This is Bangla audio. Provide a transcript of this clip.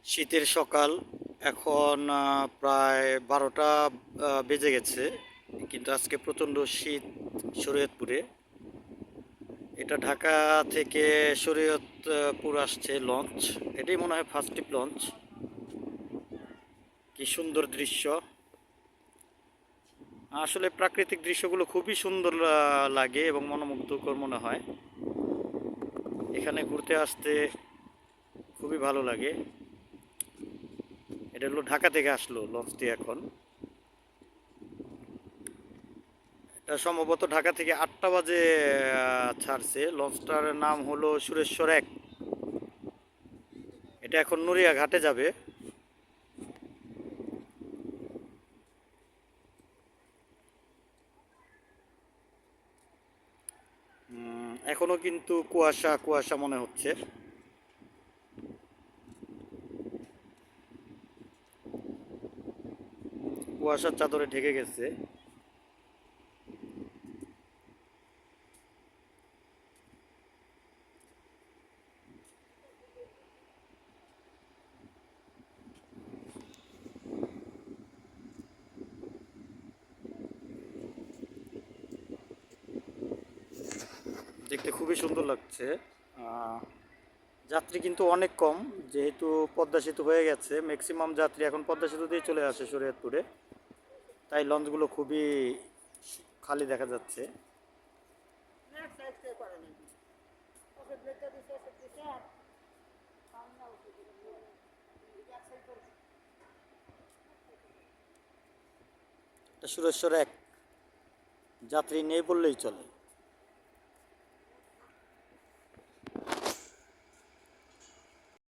শীতের সকাল এখন প্রায় ১২টা বেজে গেছে, কিন্তু আজকে প্রচণ্ড শীত শরীয়তপুরে। এটা ঢাকা থেকে শরীয়তপুর আসছে লঞ্চ। এটাই মনে হয় ফার্স্ট ট্রিপ লঞ্চ। কি সুন্দর দৃশ্য! আসলে প্রাকৃতিক দৃশ্যগুলো খুবই সুন্দর লাগে এবং মনোমুগ্ধকর মনে হয়। এখানে ঘুরতে আসতে খুবই ভালো লাগে। এটা হলো ঢাকা থেকে আসলো লঞ্চটি। এখন এটা সম্ভবত ঢাকা থেকে ৮টা বাজে ছাড়ছে। লঞ্চটার নাম হলো সুরেশ্বর ১। এটা এখন নুরিয়া ঘাটে যাবে। এখনো কিন্তু কুয়াশা কুয়াশা মনে হচ্ছে। কুয়াশার চাদরে ঢেকে গেছে। দেখতে খুবই সুন্দর লাগছে। যাত্রী কিন্তু অনেক কম, যেহেতু পদ্মা সেতু হয়ে গেছে। ম্যাক্সিমাম যাত্রী এখন পদ্মা সেতু দিয়ে চলে আসে শরীয়তপুরে, তাই লঞ্চগুলো খুবই খালি দেখা যাচ্ছে। সুরেশ্বর ১, যাত্রী নেই বললেই চলে।